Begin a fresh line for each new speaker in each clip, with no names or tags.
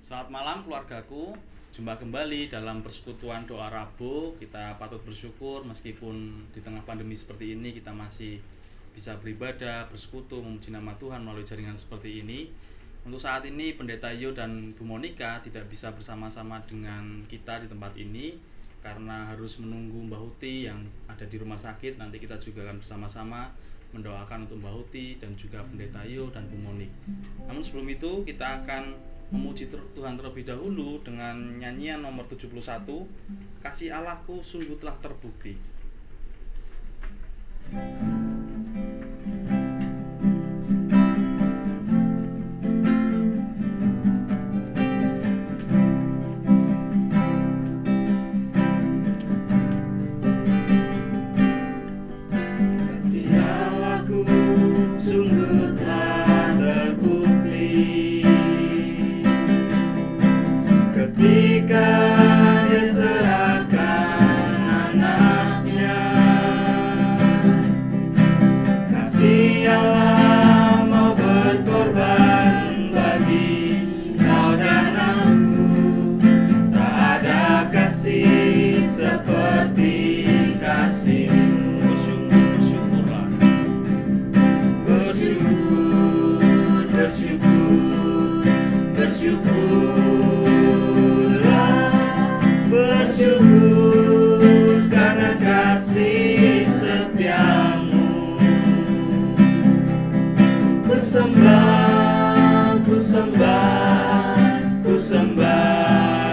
Selamat malam keluargaku. Jumpa kembali dalam persekutuan doa Rabu. Kita patut bersyukur meskipun di tengah pandemi seperti ini kita masih bisa beribadah, bersekutu, memuji nama Tuhan melalui jaringan seperti ini. Untuk saat ini Pendeta Yo dan Bu Monica tidak bisa bersama-sama dengan kita di tempat ini karena harus menunggu Mbak Huti yang ada di rumah sakit. Nanti kita juga akan bersama-sama mendoakan untuk Mbak Huti dan juga Pendeta Yo dan Bu Monik. Namun sebelum itu kita akan memuji Tuhan terlebih dahulu dengan nyanyian nomor 71, Kasih Allahku sungguh telah terbukti.
Kasih Allahku sungguh telah terbukti ketika Dia serahkan anaknya. Kasih Allah mau berkorban bagi kau dan aku. Tak ada kasih seperti kasih-Mu.
Bersyukurlah.
Bersyukur karena kasih setiamu. Ku sembah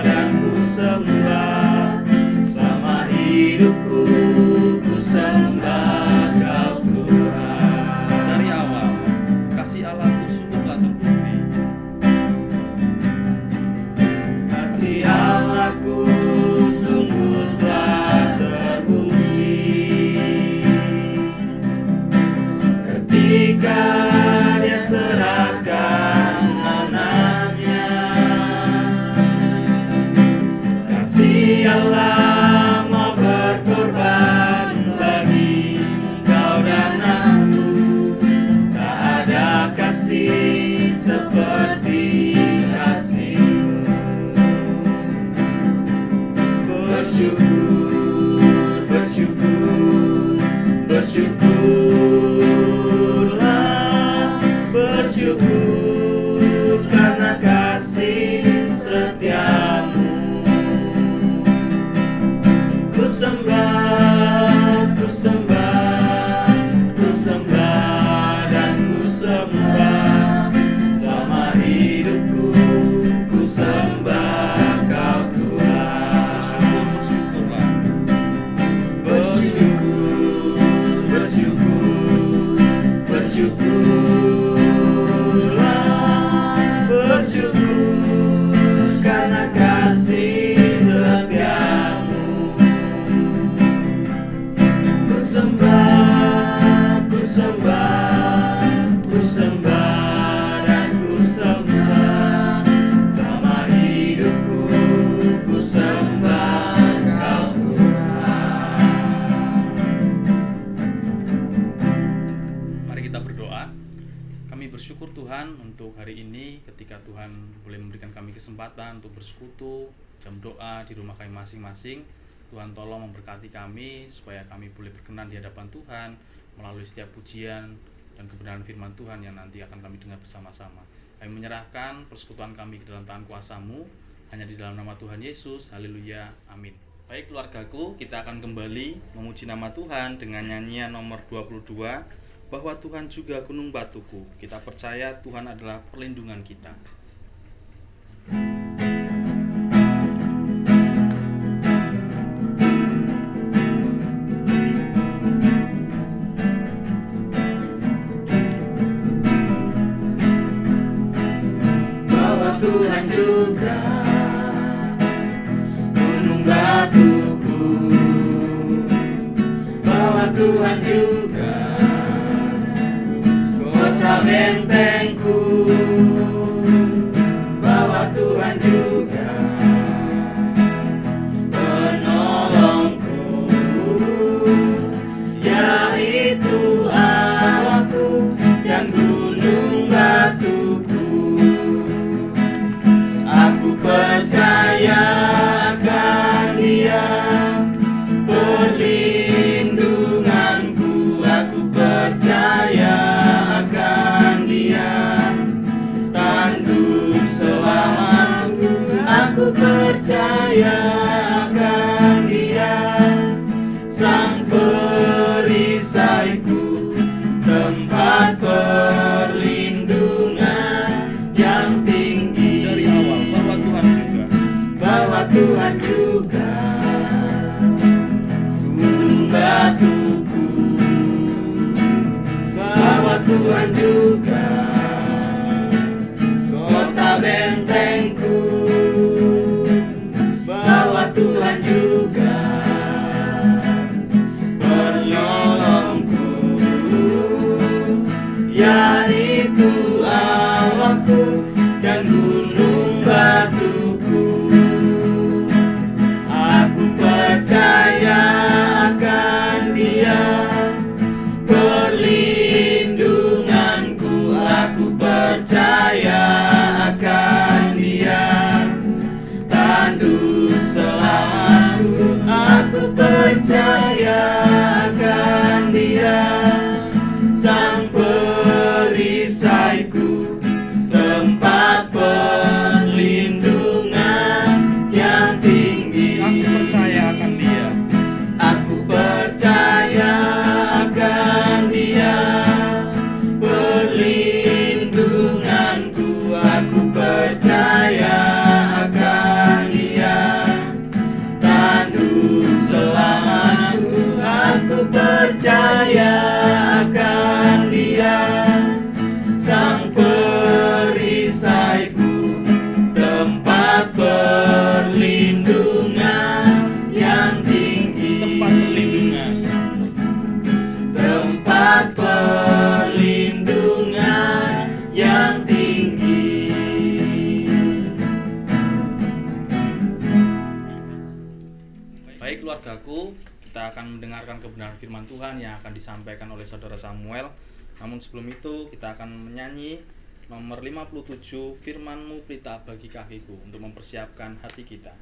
dan ku sembah sama hidupku. Ku sembah Kau Tuhan.
Dari awal, kasih Allahku sungguh telah terbukti.
Kasih Allahku sungguh telah terbukti ketika Dia serahkan anaknya. Kasih Allah mau berkorban bagi kau dan aku. Tak ada kasih seperti kasih-Mu. Bersyukur karena kasih setiamu. Ku sembah dan ku sembah sama hidupku. Ku sembah Kau Tuhan. Bersyukur karena kasih setiamu. Ku sembah dan ku sembah sama hidupku. Ku sembah Kau Tuhan.
Mari kita berdoa. Kami bersyukur Tuhan untuk hari ini ketika Tuhan boleh memberikan kami kesempatan untuk bersekutu, jam doa di rumah kami masing-masing. Tuhan tolong memberkati kami supaya kami boleh berkenan di hadapan Tuhan melalui setiap pujian dan kebenaran firman Tuhan yang nanti akan kami dengar bersama-sama. Kami menyerahkan persekutuan kami ke dalam tangan kuasa-Mu, hanya di dalam nama Tuhan Yesus. Haleluya, amin. Baik keluargaku, kita akan kembali memuji nama Tuhan dengan nyanyian nomor 22, bahwa Tuhan juga gunung batuku. Kita percaya Tuhan adalah perlindungan kita.
Bahwa Tuhan juga gunung batuku. Bahwa Tuhan juga kota bentengku. Bahwa Tuhan juga penolongku, yaitu Allahku dan gunung batuku. Aku percaya akan Dia, Sang perisaiku, tempat perlindungan yang tinggi.
Dari awal
bahwa Tuhan juga gunung batuku, bahwa Tuhan juga kota bentengku, bahwa Tuhan juga penolongku, yaitu Allahku dan gunung batuku. Aku percaya akan Dia, perlindunganku. Aku percaya akan Dia, tandus selamatku. Aku percaya akan Dia, Sang perisaiku, tempat perlindungan yang tinggi.
Aku percaya akan Dia.
Aku percaya akan Dia, perlindunganku. Aku percaya akan Dia, tandus selamatku. Aku percaya akan Dia, Sang perisaiku, tempat perlindungan yang tinggi.
Tempat perlindungan.
Tempat perlindungan yang tinggi.
Baik keluargaku, kita akan mendengarkan kebenaran firman Tuhan yang akan disampaikan oleh saudara Samuel. Namun sebelum itu kita akan menyanyi nomor 57, Firman-Mu Pelita Bagi Kakiku, untuk mempersiapkan hati kita.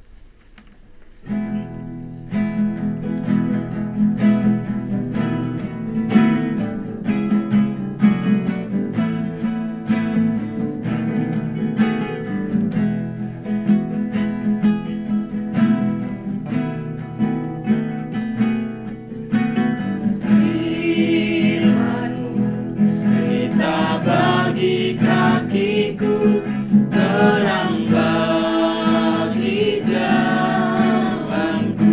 Bagi kakiku, terang bagi jalanku.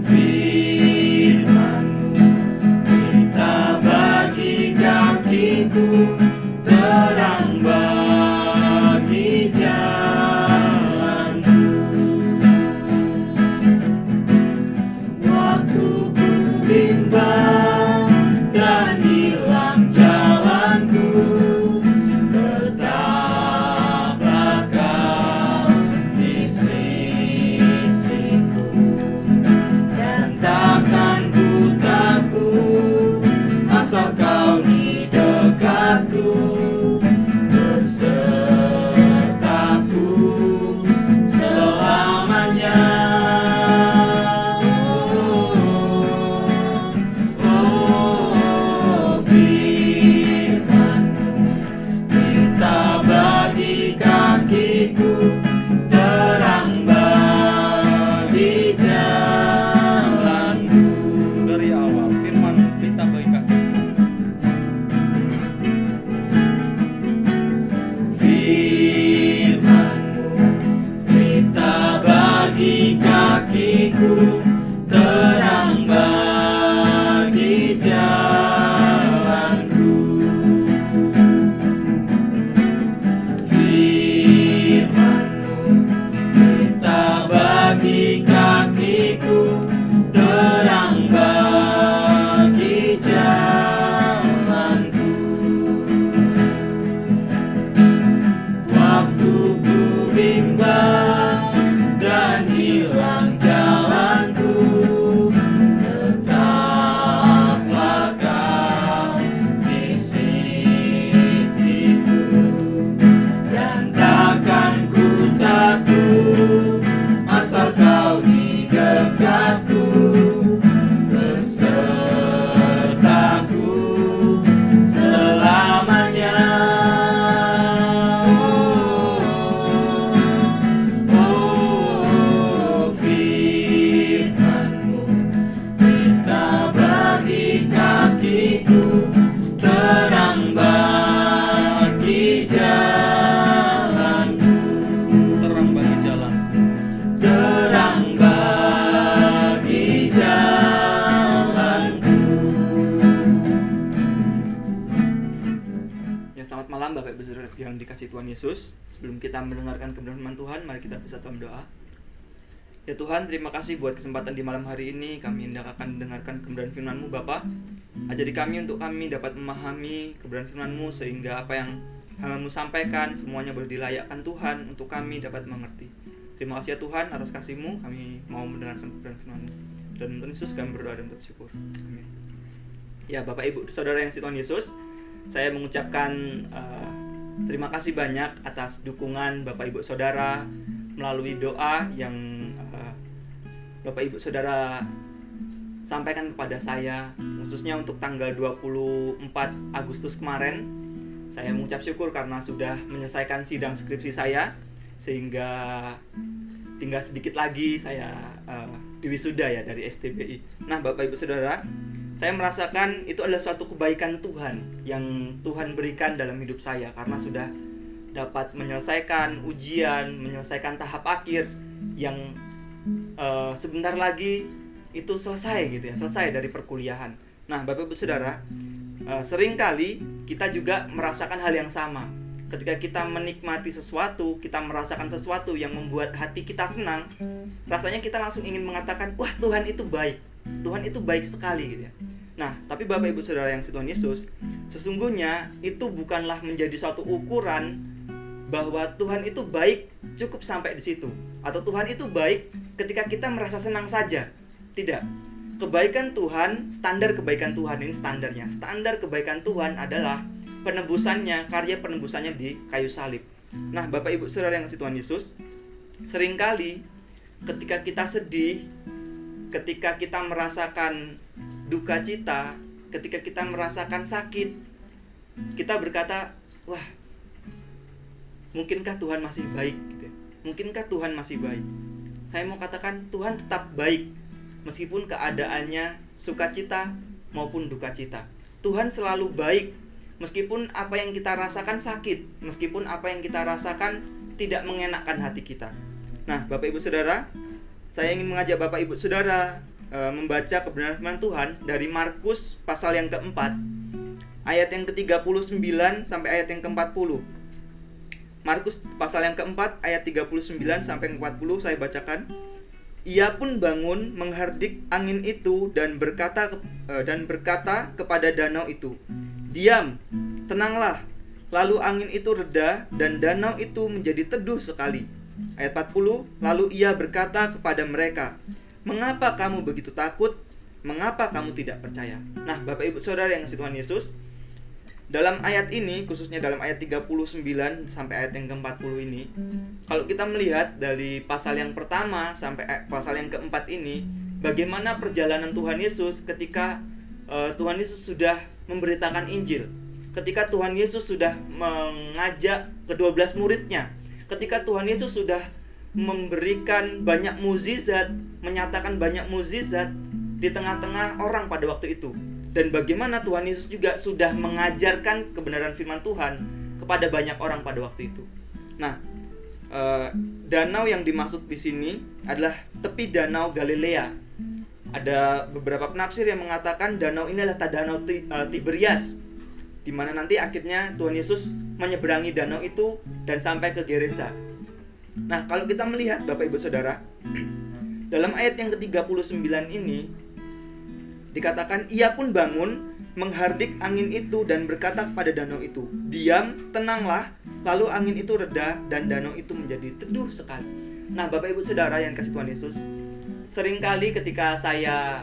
Firman-Mu kita bagi kakiku, terang bagi jalanku. Waktu ku bimbang dan hilang jalanku,
malam Bapak Ibu Saudara yang dikasihi Tuhan Yesus. Sebelum kita mendengarkan kebenaran firman Tuhan, mari kita bersatu dalam doa. Ya Tuhan, terima kasih buat kesempatan di malam hari ini. Kami hendak akan mendengarkan kebenaran firman-Mu Bapa. Ajari kami untuk kami dapat memahami kebenaran firman-Mu, sehingga apa yang hamba-Mu sampaikan semuanya boleh dilayakkan Tuhan untuk kami dapat mengerti. Terima kasih ya Tuhan atas kasih-Mu, kami mau mendengarkan kebenaran firman-Mu. Dan Tuhan Yesus kami berdoa dan bersyukur. Amin. Ya Bapak Ibu Saudara yang Tuhan Yesus, saya mengucapkan terima kasih banyak atas dukungan Bapak Ibu Saudara melalui doa yang Bapak Ibu Saudara sampaikan kepada saya, khususnya untuk tanggal 24 Agustus kemarin. Saya mengucap syukur karena sudah menyelesaikan sidang skripsi saya, sehingga tinggal sedikit lagi saya diwisuda ya dari STBI. Nah Bapak Ibu Saudara, saya merasakan itu adalah suatu kebaikan Tuhan yang Tuhan berikan dalam hidup saya, karena sudah dapat menyelesaikan ujian, menyelesaikan tahap akhir yang sebentar lagi itu selesai gitu ya, selesai dari perkuliahan. Nah Bapak Ibu Saudara, seringkali kita juga merasakan hal yang sama. Ketika kita menikmati sesuatu, kita merasakan sesuatu yang membuat hati kita senang, rasanya kita langsung ingin mengatakan, wah Tuhan itu baik, Tuhan itu baik sekali gitu ya. Nah, tapi Bapak Ibu Saudara yang Tuhan Yesus, sesungguhnya itu bukanlah menjadi suatu ukuran bahwa Tuhan itu baik cukup sampai di situ, atau Tuhan itu baik ketika kita merasa senang saja. Tidak. Kebaikan Tuhan, standar kebaikan Tuhan ini standarnya. Standar kebaikan Tuhan adalah penebusannya, karya penebusannya di kayu salib. Nah, Bapak Ibu Saudara yang Tuhan Yesus, seringkali ketika kita sedih, ketika kita merasakan duka cita, ketika kita merasakan sakit, kita berkata, wah, mungkinkah Tuhan masih baik gitu ya? Mungkinkah Tuhan masih baik? Saya mau katakan Tuhan tetap baik, meskipun keadaannya sukacita maupun duka cita. Tuhan selalu baik, meskipun apa yang kita rasakan sakit, meskipun apa yang kita rasakan tidak mengenakkan hati kita. Nah Bapak Ibu Saudara, saya ingin mengajak Bapak Ibu Saudara membaca kebenaran firman Tuhan dari Markus pasal yang keempat, ayat yang ke-39 sampai ayat yang ke-40. Markus pasal yang keempat, ayat 39 sampai 40, saya bacakan. Ia pun bangun menghardik angin itu dan berkata kepada danau itu, diam, tenanglah. Lalu angin itu reda dan danau itu menjadi teduh sekali. Ayat 40, lalu ia berkata kepada mereka, mengapa kamu begitu takut? Mengapa kamu tidak percaya? Nah, Bapak Ibu Saudara yang Tuhan Yesus, dalam ayat ini, khususnya dalam ayat 39 sampai ayat yang ke-40 ini, kalau kita melihat dari pasal yang pertama sampai pasal yang keempat ini, bagaimana perjalanan Tuhan Yesus ketika Tuhan Yesus sudah memberitakan Injil, ketika Tuhan Yesus sudah mengajak ke-12 muridnya, ketika Tuhan Yesus sudah memberikan banyak mukjizat, menyatakan banyak mukjizat di tengah-tengah orang pada waktu itu. Dan bagaimana Tuhan Yesus juga sudah mengajarkan kebenaran firman Tuhan kepada banyak orang pada waktu itu. Nah, danau yang dimaksud di sini adalah tepi danau Galilea. Ada beberapa penafsir yang mengatakan danau ini adalah danau Tiberias, di mana nanti akhirnya Tuhan Yesus menyeberangi danau itu dan sampai ke Gerasa. Nah, kalau kita melihat Bapak Ibu Saudara, dalam ayat yang ke-39 ini dikatakan, ia pun bangun menghardik angin itu dan berkata kepada danau itu, diam, tenanglah. Lalu angin itu reda dan danau itu menjadi teduh sekali. Nah Bapak Ibu Saudara yang kasih Tuhan Yesus, seringkali ketika saya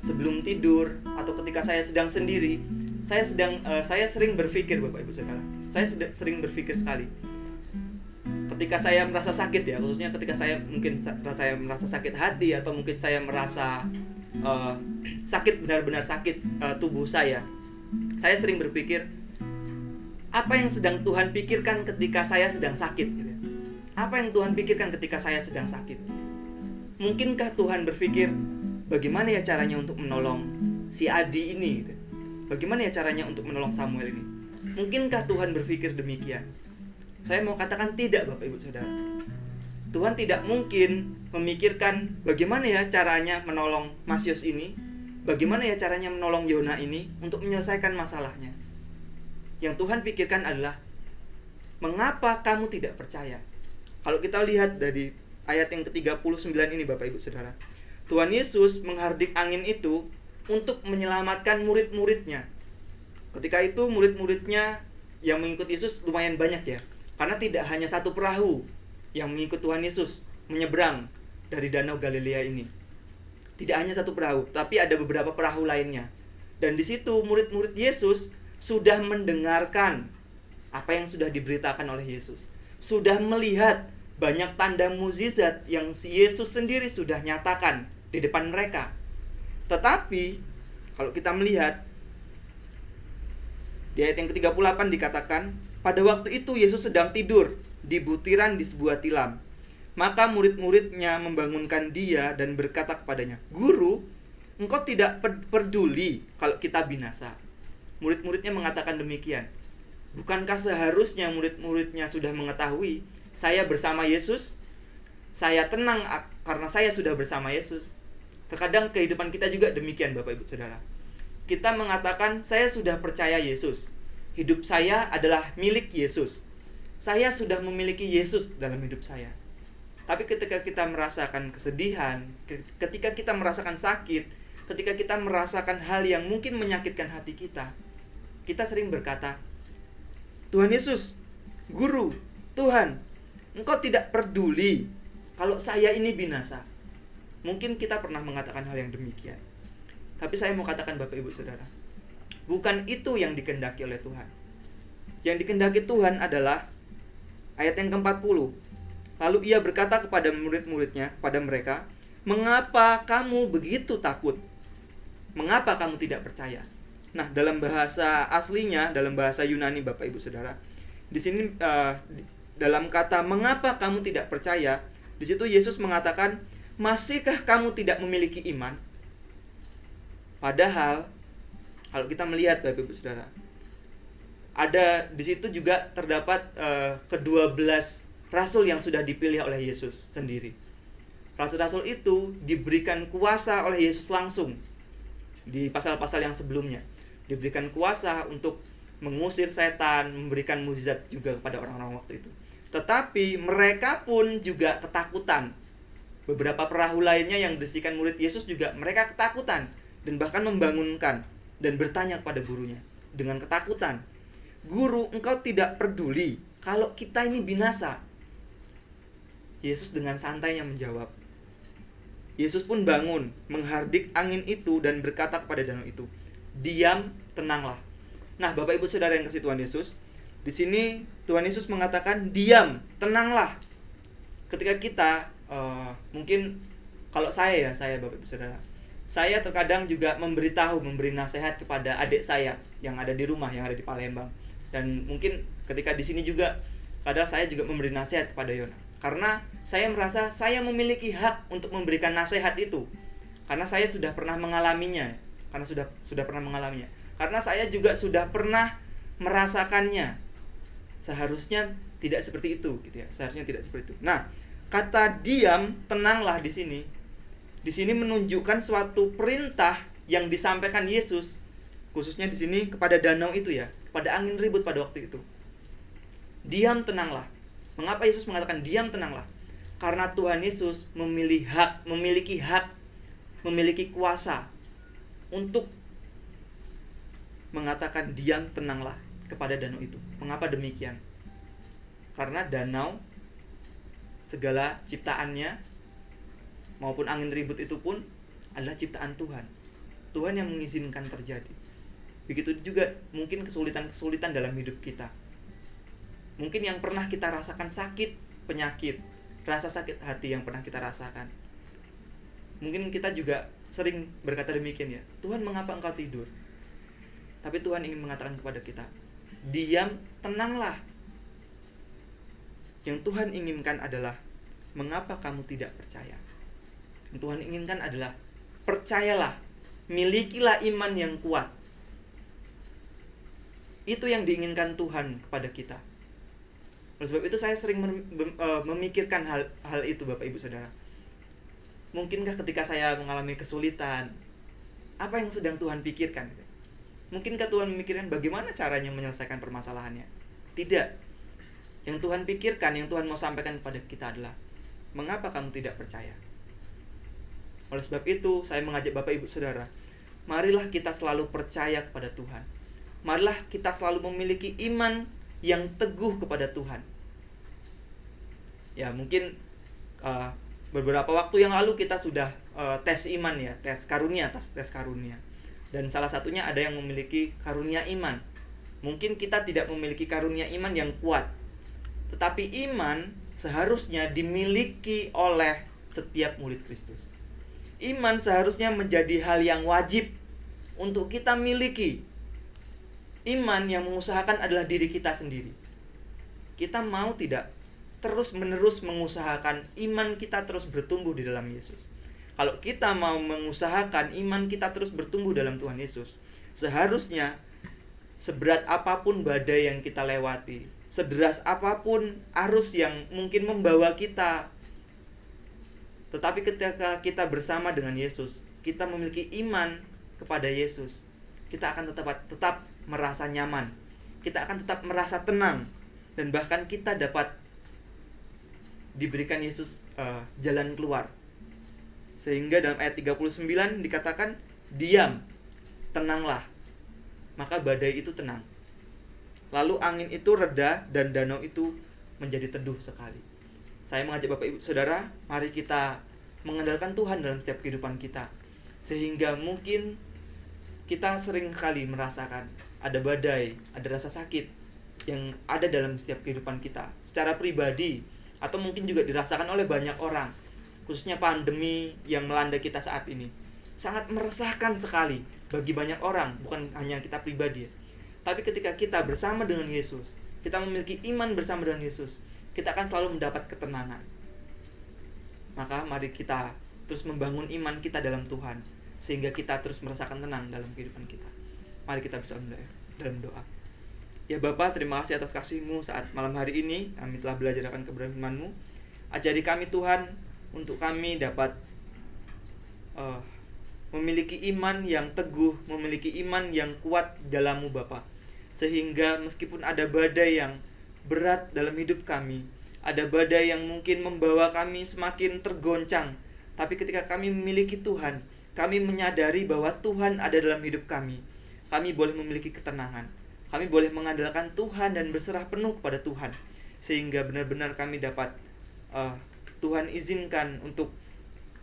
sebelum tidur atau ketika saya sedang sendiri, saya sering berpikir Bapak Ibu Saudara, saya sering berpikir sekali. Ketika saya merasa sakit ya, khususnya ketika saya merasa sakit hati, atau mungkin saya merasa sakit, benar-benar sakit tubuh saya sering berpikir, apa yang sedang Tuhan pikirkan ketika saya sedang sakit gitu. Apa yang Tuhan pikirkan ketika saya sedang sakit? Mungkinkah Tuhan berpikir, bagaimana ya caranya untuk menolong si Adi ini gitu? Bagaimana ya caranya untuk menolong Samuel ini? Mungkinkah Tuhan berpikir demikian? Saya mau katakan tidak Bapak Ibu Saudara. Tuhan tidak mungkin memikirkan bagaimana ya caranya menolong Matius ini, bagaimana ya caranya menolong Yona ini untuk menyelesaikan masalahnya. Yang Tuhan pikirkan adalah Mengapa kamu tidak percaya? Kalau kita lihat dari ayat yang ke-39 ini Bapak Ibu Saudara, Tuhan Yesus menghardik angin itu untuk menyelamatkan murid-muridnya. Ketika itu murid-muridnya yang mengikut Yesus lumayan banyak ya, karena tidak hanya satu perahu yang mengikut Tuhan Yesus menyeberang dari Danau Galilea ini. Tidak hanya satu perahu, tapi ada beberapa perahu lainnya. Dan di situ murid-murid Yesus sudah mendengarkan apa yang sudah diberitakan oleh Yesus. Sudah melihat banyak tanda mukjizat yang si Yesus sendiri sudah nyatakan di depan mereka. Tetapi kalau kita melihat di ayat yang ke-38 dikatakan, pada waktu itu Yesus sedang tidur di butiran di sebuah tilam. Maka murid-muridnya membangunkan dia dan berkata kepadanya, "Guru, engkau tidak peduli kalau kita binasa." Murid-muridnya mengatakan demikian. Bukankah seharusnya murid-muridnya sudah mengetahui, saya bersama Yesus, saya tenang karena saya sudah bersama Yesus. Terkadang kehidupan kita juga demikian Bapak Ibu Saudara. Kita mengatakan, saya sudah percaya Yesus. Hidup saya adalah milik Yesus. Saya sudah memiliki Yesus dalam hidup saya. Tapi ketika kita merasakan kesedihan, ketika kita merasakan sakit, ketika kita merasakan hal yang mungkin menyakitkan hati kita sering berkata, "Tuhan Yesus, Guru, Tuhan, Engkau tidak peduli kalau saya ini binasa." Mungkin kita pernah mengatakan hal yang demikian. Tapi saya mau katakan Bapak Ibu Saudara, bukan itu yang dikehendaki oleh Tuhan. Yang dikehendaki Tuhan adalah ayat yang ke-40. Lalu ia berkata kepada murid-muridnya, kepada mereka, "Mengapa kamu begitu takut? Mengapa kamu tidak percaya?" Nah, dalam bahasa aslinya, dalam bahasa Yunani Bapak Ibu Saudara, di sini dalam kata "mengapa kamu tidak percaya", di situ Yesus mengatakan, "Masihkah kamu tidak memiliki iman?" Padahal kalau kita melihat Bapak Ibu Saudara, ada di situ juga terdapat ke-12 rasul yang sudah dipilih oleh Yesus sendiri. Rasul-rasul itu diberikan kuasa oleh Yesus langsung. Di pasal-pasal yang sebelumnya diberikan kuasa untuk mengusir setan, memberikan mukjizat juga kepada orang-orang waktu itu. Tetapi mereka pun juga ketakutan. Beberapa perahu lainnya yang berisikan murid Yesus juga mereka ketakutan dan bahkan membangunkan dan bertanya kepada gurunya dengan ketakutan, "Guru, engkau tidak peduli kalau kita ini binasa?" Yesus dengan santainya menjawab. Yesus pun bangun, menghardik angin itu dan berkata kepada danau itu, "Diam, tenanglah." Nah, Bapak Ibu Saudara yang kasih Tuhan Yesus, di sini Tuhan Yesus mengatakan, "Diam, tenanglah." Ketika kita mungkin kalau saya Bapak Ibu Saudara, saya terkadang juga memberi nasihat kepada adik saya yang ada di rumah, yang ada di Palembang. Dan mungkin ketika di sini juga kadang saya juga memberi nasihat kepada Yona. Karena saya merasa saya memiliki hak untuk memberikan nasihat itu. Karena saya sudah pernah mengalaminya. Karena saya juga sudah pernah merasakannya. Seharusnya tidak seperti itu, gitu ya. Seharusnya tidak seperti itu. Nah, kata diam, tenanglah di sini menunjukkan suatu perintah yang disampaikan Yesus, khususnya di sini kepada danau itu ya, kepada angin ribut pada waktu itu. Diam, tenanglah. Mengapa Yesus mengatakan diam, tenanglah? Karena Tuhan Yesus memiliki hak, memiliki kuasa untuk mengatakan diam, tenanglah kepada danau itu. Mengapa demikian? Karena danau, segala ciptaannya maupun angin ribut itu pun adalah ciptaan Tuhan. Tuhan yang mengizinkan terjadi. Begitu juga mungkin kesulitan-kesulitan dalam hidup kita. Mungkin yang pernah kita rasakan sakit, penyakit, rasa sakit hati yang pernah kita rasakan. Mungkin kita juga sering berkata demikian ya, "Tuhan, mengapa engkau tidur?" Tapi Tuhan ingin mengatakan kepada kita, "Diam, tenanglah." Yang Tuhan inginkan adalah, mengapa kamu tidak percaya? Yang Tuhan inginkan adalah, percayalah, milikilah iman yang kuat. Itu yang diinginkan Tuhan kepada kita. Oleh sebab itu saya sering memikirkan hal itu Bapak Ibu Saudara. Mungkinkah ketika saya mengalami kesulitan, apa yang sedang Tuhan pikirkan? Mungkinkah Tuhan memikirkan bagaimana caranya menyelesaikan permasalahannya? Tidak. Yang Tuhan pikirkan, yang Tuhan mau sampaikan kepada kita adalah, mengapa kamu tidak percaya? Oleh sebab itu, saya mengajak Bapak Ibu Saudara, marilah kita selalu percaya kepada Tuhan. Marilah kita selalu memiliki iman yang teguh kepada Tuhan. Ya, mungkin beberapa waktu yang lalu kita sudah tes iman ya, tes karunia. Dan salah satunya ada yang memiliki karunia iman. Mungkin kita tidak memiliki karunia iman yang kuat, tetapi iman seharusnya dimiliki oleh setiap murid Kristus. Iman seharusnya menjadi hal yang wajib untuk kita miliki. Iman yang mengusahakan adalah diri kita sendiri. Kita mau tidak terus-menerus mengusahakan iman kita terus bertumbuh di dalam Yesus. Kalau kita mau mengusahakan iman kita terus bertumbuh dalam Tuhan Yesus, seharusnya seberat apapun badai yang kita lewati, sederas apapun arus yang mungkin membawa kita, tetapi ketika kita bersama dengan Yesus, kita memiliki iman kepada Yesus, kita akan tetap merasa nyaman, kita akan tetap merasa tenang, dan bahkan kita dapat diberikan Yesus jalan keluar. Sehingga dalam ayat 39 dikatakan, diam, tenanglah, maka badai itu tenang. Lalu angin itu reda dan danau itu menjadi teduh sekali. Saya mengajak Bapak Ibu Saudara, mari kita mengandalkan Tuhan dalam setiap kehidupan kita. Sehingga mungkin kita sering kali merasakan ada badai, ada rasa sakit yang ada dalam setiap kehidupan kita secara pribadi, atau mungkin juga dirasakan oleh banyak orang. Khususnya pandemi yang melanda kita saat ini sangat meresahkan sekali bagi banyak orang, bukan hanya kita pribadi ya. Tapi ketika kita bersama dengan Yesus, kita memiliki iman bersama dengan Yesus, kita akan selalu mendapat ketenangan. Maka mari kita terus membangun iman kita dalam Tuhan, sehingga kita terus merasakan tenang dalam kehidupan kita. Mari kita bersama dalam doa. Ya Bapa, terima kasih atas kasih-Mu saat malam hari ini kami telah belajar akan kebenaran firman-Mu. Ajari kami Tuhan, untuk kami dapat memiliki iman yang teguh, memiliki iman yang kuat dalam-Mu Bapa. Sehingga meskipun ada badai yang berat dalam hidup kami, ada badai yang mungkin membawa kami semakin tergoncang, tapi ketika kami memiliki Tuhan, kami menyadari bahwa Tuhan ada dalam hidup kami. Kami boleh memiliki ketenangan, kami boleh mengandalkan Tuhan dan berserah penuh kepada Tuhan, sehingga benar-benar kami dapat Tuhan izinkan untuk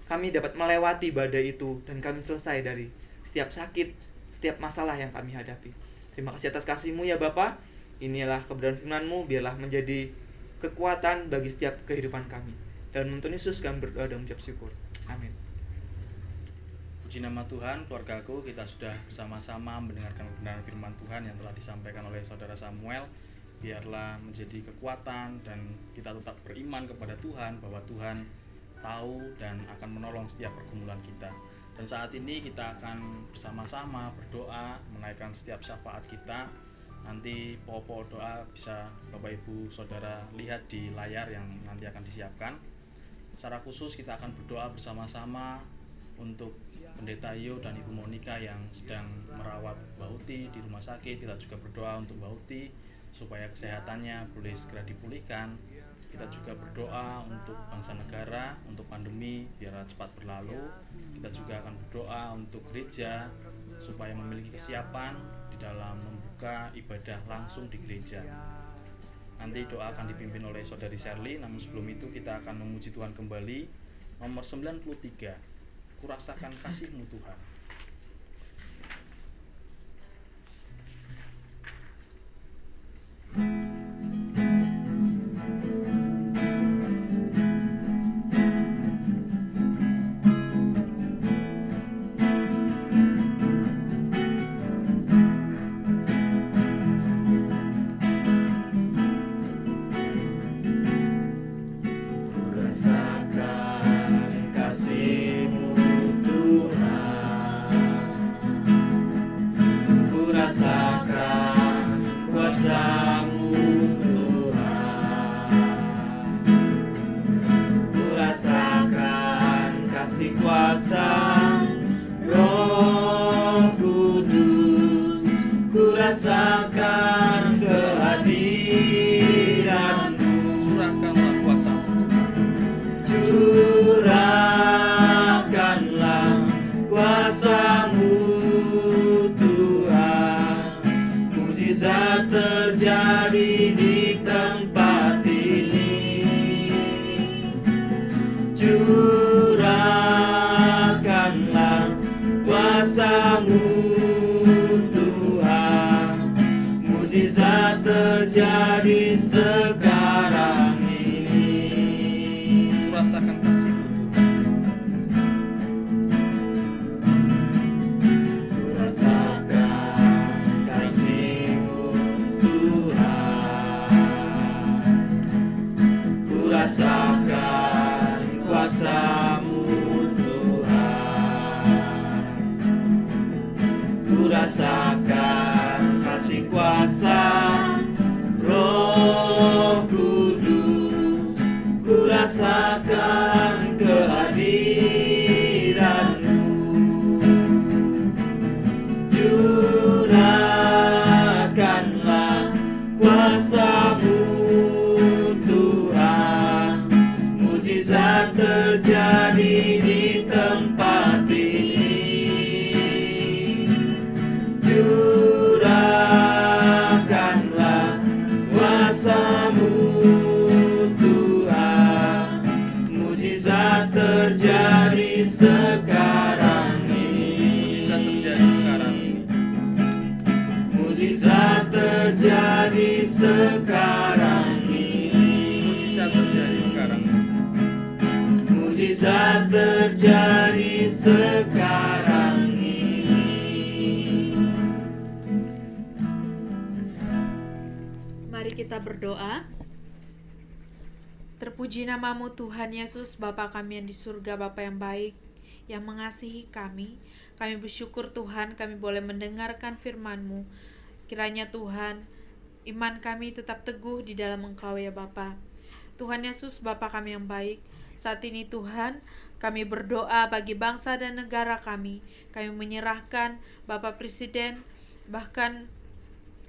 kami dapat melewati badai itu, dan kami selesai dari setiap sakit, setiap masalah yang kami hadapi. Terima kasih atas kasih-Mu ya Bapa. Inilah kebenaran firman-Mu, biarlah menjadi kekuatan bagi setiap kehidupan kami. Dalam nama Tuhan Yesus kami berdoa dan mengucap syukur. Amin.
Puji nama Tuhan, keluargaku, kita sudah bersama-sama mendengarkan kebenaran firman Tuhan yang telah disampaikan oleh Saudara Samuel. Biarlah menjadi kekuatan dan kita tetap beriman kepada Tuhan, bahwa Tuhan tahu dan akan menolong setiap pergumulan kita. Dan saat ini kita akan bersama-sama berdoa, menaikkan setiap syafaat kita. Nanti pokok doa bisa Bapak Ibu Saudara lihat di layar yang nanti akan disiapkan. Secara khusus kita akan berdoa bersama-sama untuk Pendeta Yo dan Ibu Monica yang sedang merawat Mbak Uti di rumah sakit. Kita juga berdoa untuk Mbak Uti supaya kesehatannya boleh segera dipulihkan. Kita juga berdoa untuk bangsa negara, untuk pandemi biar cepat berlalu. Kita juga akan berdoa untuk gereja supaya memiliki kesiapan di dalam membuka ibadah langsung di gereja. Nanti doa akan dipimpin oleh Saudari Shirley, namun sebelum itu kita akan memuji Tuhan kembali. Nomor 93, Kurasakan kasih-Mu Tuhan.
Rasakan kasih-Mu Tuhan, ku rasakan kuasa-Mu Tuhan, ku rasakan kasih kuasa Roh Kudus, ku rasakan kehadiran terjadi di tempat ini. Curahkanlah kuasa-Mu Tuhan, mujizat terjadi sekarang ini.
Rasakan kasih-Mu Tuhan.
Rasakan kasih-Mu Tuhan, ku rasakan kuasa-Mu Tuhan, ku rasakan kasih kuasa Roh Kudus, ku rasakan kehadiran-Mu. Curahkanlah kuasa-Mu Tuhan, mujizat terjadi di tempat ini. Curahkanlah kuasa-Mu Tuhan, mujizat terjadi sekarang ini.
Mujizat terjadi sekarang ini.
Mujizat terjadi sekarang ini.
Mujizat terjadi sekarang ini.
Mari kita berdoa. Terpuji nama-Mu Tuhan Yesus, Bapa kami yang di surga, Bapa yang baik, yang mengasihi kami. Kami bersyukur Tuhan, kami boleh mendengarkan firman-Mu. Kiranya Tuhan, iman kami tetap teguh di dalam Engkau ya Bapa. Tuhan Yesus, Bapa kami yang baik, saat ini Tuhan, kami berdoa bagi bangsa dan negara kami. Kami menyerahkan Bapak Presiden, bahkan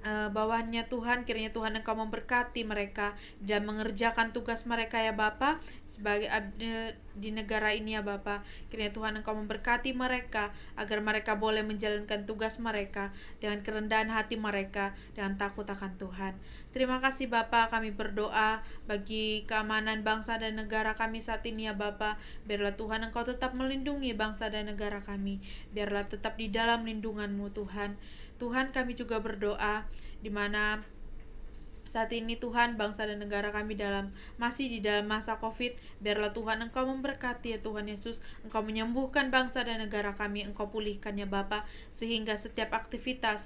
bawahannya Tuhan, kiranya Tuhan Engkau memberkati mereka dan mengerjakan tugas mereka ya Bapa sebagai abdi di negara ini ya Bapa. Kiranya Tuhan Engkau memberkati mereka agar mereka boleh menjalankan tugas mereka dengan kerendahan hati mereka dan takut akan Tuhan. Terima kasih Bapa, kami berdoa bagi keamanan bangsa dan negara kami saat ini ya Bapa. Biarlah Tuhan Engkau tetap melindungi bangsa dan negara kami. Biarlah tetap di dalam lindungan-Mu Tuhan. Tuhan, kami juga berdoa di mana saat ini Tuhan bangsa dan negara kami masih di dalam masa Covid. Biarlah Tuhan Engkau memberkati ya Tuhan Yesus. Engkau menyembuhkan bangsa dan negara kami. Engkau pulihkan ya Bapa, sehingga setiap aktivitas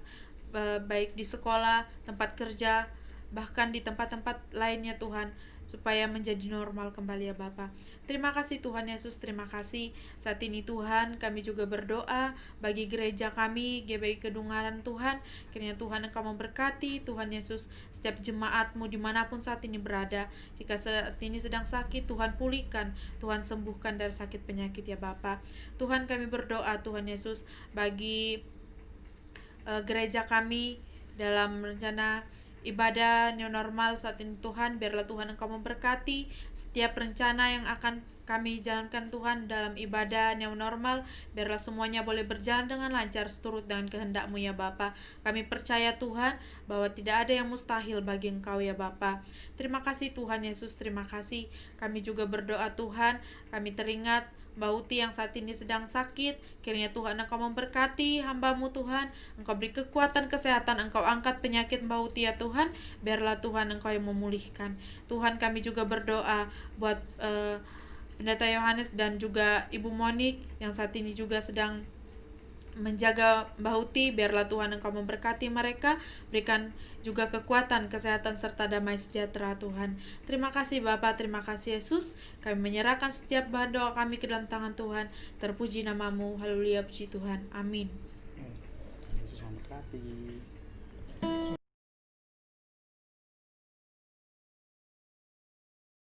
baik di sekolah, tempat kerja, bahkan di tempat-tempat lainnya Tuhan, supaya menjadi normal kembali ya Bapa. Terima kasih Tuhan Yesus, terima kasih. Saat ini Tuhan, kami juga berdoa bagi gereja kami, GBI Kedungaran Tuhan. Kiranya Tuhan Engkau memberkati, Tuhan Yesus, setiap jemaat-Mu dimanapun saat ini berada. Jika saat ini sedang sakit, Tuhan pulihkan, Tuhan sembuhkan dari sakit penyakit ya Bapa. Tuhan, kami berdoa Tuhan Yesus bagi gereja kami dalam rencana ibadah new normal saat ini Tuhan. Biarlah Tuhan Engkau memberkati setiap rencana yang akan kami jalankan Tuhan dalam ibadah new normal. Biarlah semuanya boleh berjalan dengan lancar seturut dengan kehendak-Mu ya Bapa. Kami percaya Tuhan bahwa tidak ada yang mustahil bagi Engkau ya Bapa. Terima kasih Tuhan Yesus, terima kasih. Kami juga berdoa Tuhan, kami teringat Mbak Uti yang saat ini sedang sakit. Kiranya Tuhan Engkau memberkati hamba-Mu Tuhan. Engkau beri kekuatan kesehatan, Engkau angkat penyakit Mbak Uti ya Tuhan. Biarlah Tuhan Engkau yang memulihkan. Tuhan, kami juga berdoa buat Pendeta Yohanes dan juga Ibu Monik yang saat ini juga sedang menjaga Mbak Uti. Biarlah Tuhan Engkau memberkati mereka, berikan juga kekuatan, kesehatan serta damai sejahtera Tuhan. Terima kasih Bapa, terima kasih Yesus. Kami menyerahkan setiap bahan doa kami ke dalam tangan Tuhan. Terpuji nama-Mu, haleluya, puji Tuhan, amin.
Yesus memberkati.